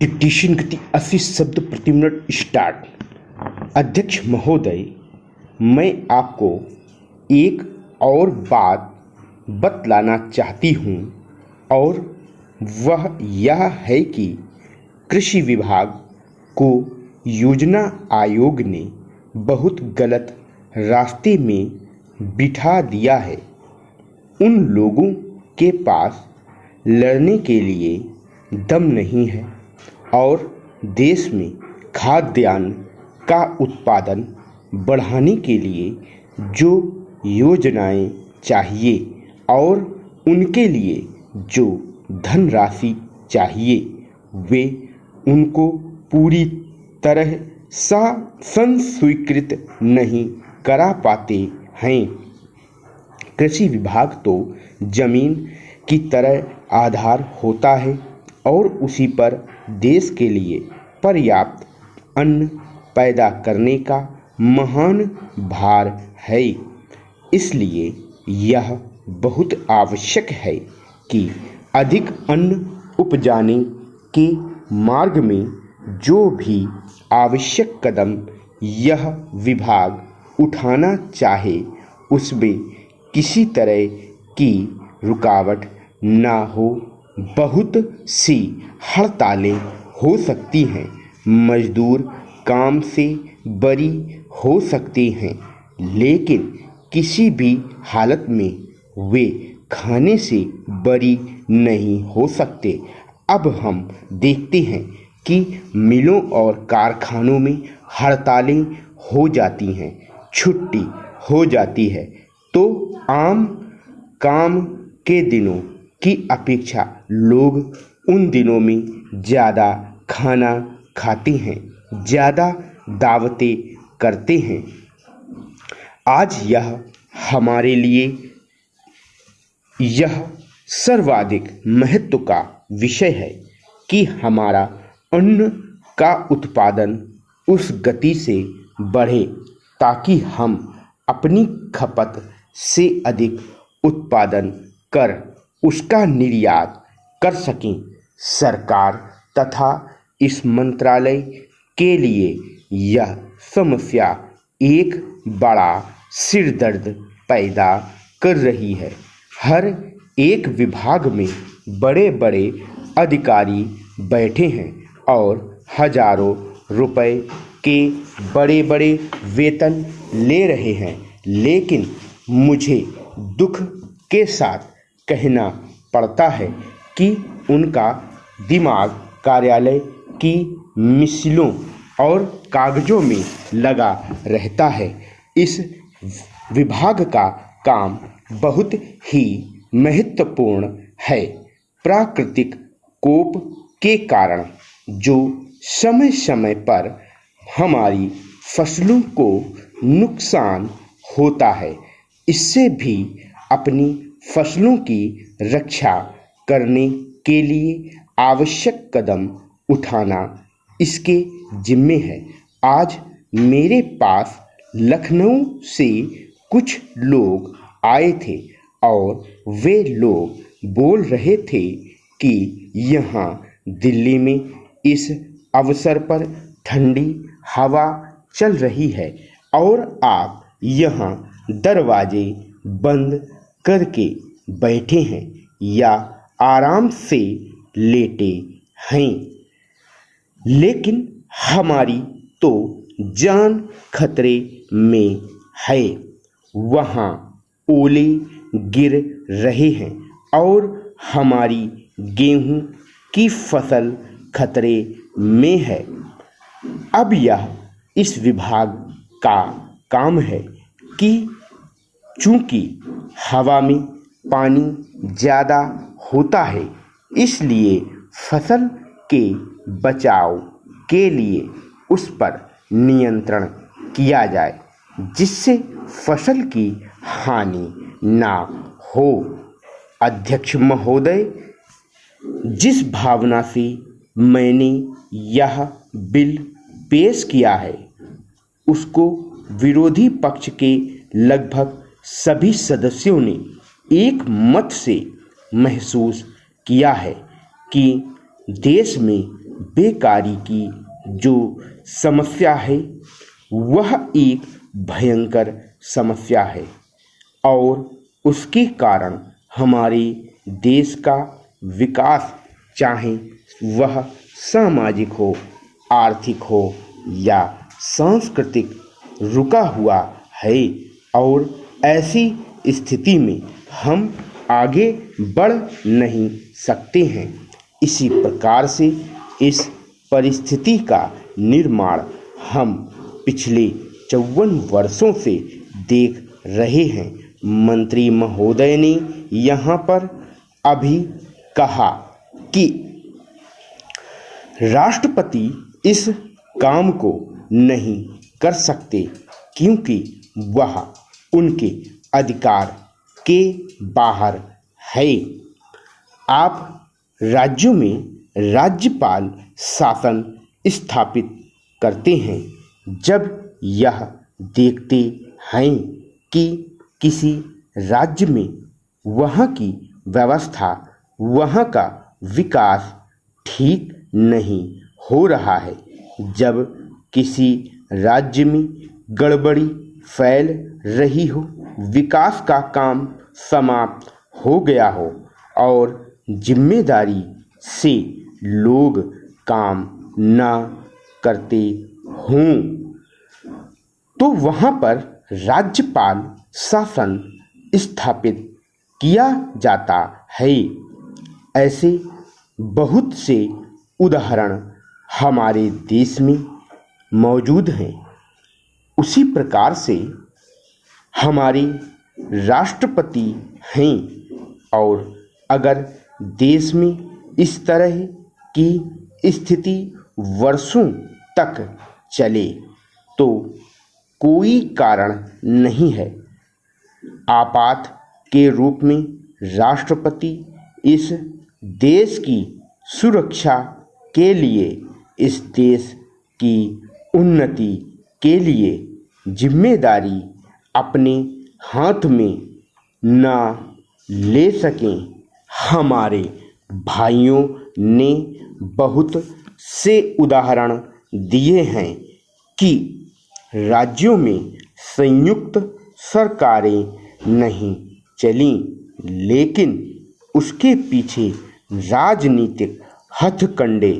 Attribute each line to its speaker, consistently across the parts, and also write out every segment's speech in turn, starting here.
Speaker 1: Dictation गति 80 शब्द प्रति मिनट स्टार्ट। अध्यक्ष महोदय, मैं आपको एक और बात बतलाना चाहती हूँ और वह यह है कि कृषि विभाग को योजना आयोग ने बहुत गलत रास्ते में बिठा दिया है। उन लोगों के पास लड़ने के लिए दम नहीं है और देश में खाद्यान्न का उत्पादन बढ़ाने के लिए जो योजनाएं चाहिए और उनके लिए जो धनराशि चाहिए वे उनको पूरी तरह स्वीकृत नहीं करा पाते हैं। कृषि विभाग तो जमीन की तरह आधार होता है और उसी पर देश के लिए पर्याप्त अन्न पैदा करने का महान भार है। इसलिए यह बहुत आवश्यक है कि अधिक अन्न उपजाने के मार्ग में जो भी आवश्यक कदम यह विभाग उठाना चाहे उसमें किसी तरह की रुकावट ना हो। बहुत सी हड़तालें हो सकती हैं, मजदूर काम से बरी हो सकते हैं, लेकिन किसी भी हालत में वे खाने से बरी नहीं हो सकते। अब हम देखते हैं कि मिलों और कारखानों में हड़तालें हो जाती हैं, छुट्टी हो जाती है, तो आम काम के दिनों की अपेक्षा लोग उन दिनों में ज़्यादा खाना खाते हैं, ज़्यादा दावतें करते हैं। आज यह हमारे लिए यह सर्वाधिक महत्व का विषय है कि हमारा अन्न का उत्पादन उस गति से बढ़े ताकि हम अपनी खपत से अधिक उत्पादन कर उसका निर्यात कर सकें। सरकार तथा इस मंत्रालय के लिए यह समस्या एक बड़ा सिरदर्द पैदा कर रही है। हर एक विभाग में बड़े बड़े अधिकारी बैठे हैं और हजारों रुपए के बड़े बड़े वेतन ले रहे हैं, लेकिन मुझे दुख के साथ कहना पड़ता है कि उनका दिमाग कार्यालय की मिसलों और कागजों में लगा रहता है। इस विभाग का काम बहुत ही महत्वपूर्ण है। प्राकृतिक कोप के कारण जो समय समय पर हमारी फसलों को नुकसान होता है, इससे भी अपनी फसलों की रक्षा करने के लिए आवश्यक कदम उठाना इसके जिम्मे है। आज मेरे पास लखनऊ से कुछ लोग आए थे और वे लोग बोल रहे थे कि यहाँ दिल्ली में इस अवसर पर ठंडी हवा चल रही है और आप यहाँ दरवाजे बंद करके बैठे हैं या आराम से लेटे हैं, लेकिन हमारी तो जान खतरे में है। वहाँ ओले गिर रहे हैं और हमारी गेहूं की फसल खतरे में है। अब यह इस विभाग का काम है कि चूंकि हवा में पानी ज़्यादा होता है, इसलिए फसल के बचाव के लिए उस पर नियंत्रण किया जाए जिससे फसल की हानि ना हो। अध्यक्ष महोदय, जिस भावना से मैंने यह बिल पेश किया है उसको विरोधी पक्ष के लगभग सभी सदस्यों ने एक मत से महसूस किया है कि देश में बेकारी की जो समस्या है वह एक भयंकर समस्या है और उसके कारण हमारे देश का विकास, चाहे वह सामाजिक हो, आर्थिक हो या सांस्कृतिक, रुका हुआ है और ऐसी स्थिति में हम आगे बढ़ नहीं सकते हैं। इसी प्रकार से इस परिस्थिति का निर्माण हम पिछले 54 वर्षों से देख रहे हैं। मंत्री महोदय ने यहाँ पर अभी कहा कि राष्ट्रपति इस काम को नहीं कर सकते क्योंकि वह उनके अधिकार के बाहर है। आप राज्यों में राज्यपाल शासन स्थापित करते हैं जब यह देखते हैं कि किसी राज्य में वहाँ की व्यवस्था, वहाँ का विकास ठीक नहीं हो रहा है, जब किसी राज्य में गड़बड़ी फैल रही हो, विकास का काम समाप्त हो गया हो और जिम्मेदारी से लोग काम ना करते हों, तो वहाँ पर राज्यपाल शासन स्थापित किया जाता है। ऐसे बहुत से उदाहरण हमारे देश में मौजूद हैं। उसी प्रकार से हमारे राष्ट्रपति हैं और अगर देश में इस तरह की स्थिति वर्षों तक चले तो कोई कारण नहीं है। आपात के रूप में राष्ट्रपति इस देश की सुरक्षा के लिए, इस देश की उन्नति के लिए जिम्मेदारी अपने हाथ में ना ले सकें। हमारे भाइयों ने बहुत से उदाहरण दिए हैं कि राज्यों में संयुक्त सरकारें नहीं चलीं, लेकिन उसके पीछे राजनीतिक हथकंडे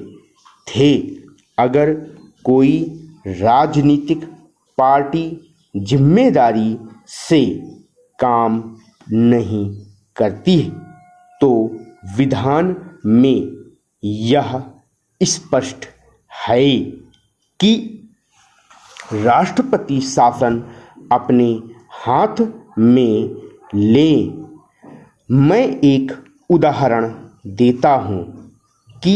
Speaker 1: थे। अगर कोई राजनीतिक पार्टी जिम्मेदारी से काम नहीं करती तो विधान में यह स्पष्ट है कि राष्ट्रपति शासन अपने हाथ में ले। मैं एक उदाहरण देता हूँ कि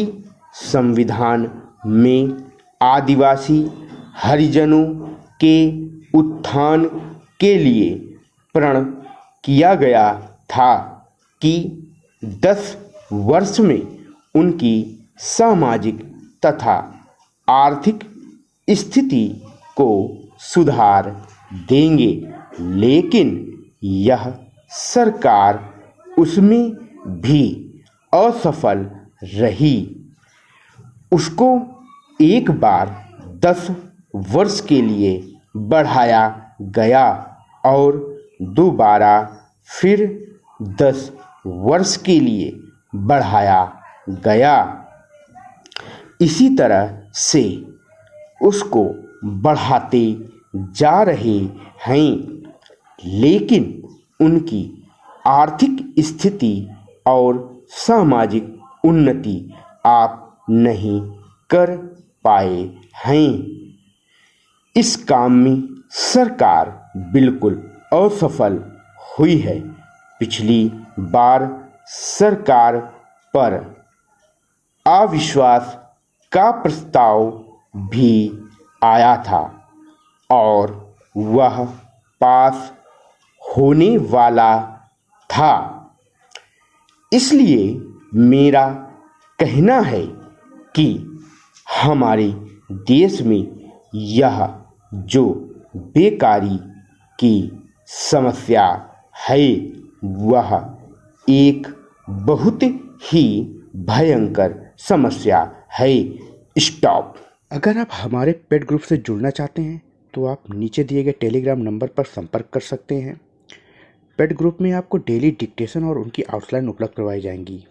Speaker 1: संविधान में आदिवासी हरिजनों के उत्थान के लिए प्रण किया गया था कि 10 वर्ष में उनकी सामाजिक तथा आर्थिक स्थिति को सुधार देंगे, लेकिन यह सरकार उसमें भी असफल रही। उसको एक बार 10 वर्ष के लिए बढ़ाया गया और दोबारा फिर 10 वर्ष के लिए बढ़ाया गया। इसी तरह से उसको बढ़ाते जा रहे हैं, लेकिन उनकी आर्थिक स्थिति और सामाजिक उन्नति आप नहीं कर पाए हैं। इस काम में सरकार बिल्कुल असफल हुई है। पिछली बार सरकार पर अविश्वास का प्रस्ताव भी आया था और वह पास होने वाला था। इसलिए मेरा कहना है कि हमारे देश में यह जो बेकारी की समस्या है वह एक बहुत ही भयंकर समस्या है, स्टॉप। अगर आप हमारे पेड ग्रुप से जुड़ना चाहते हैं तो आप नीचे दिए गए टेलीग्राम नंबर पर संपर्क कर सकते हैं। पेड ग्रुप में आपको डेली डिक्टेशन और उनकी आउटलाइन उपलब्ध करवाई जाएंगी।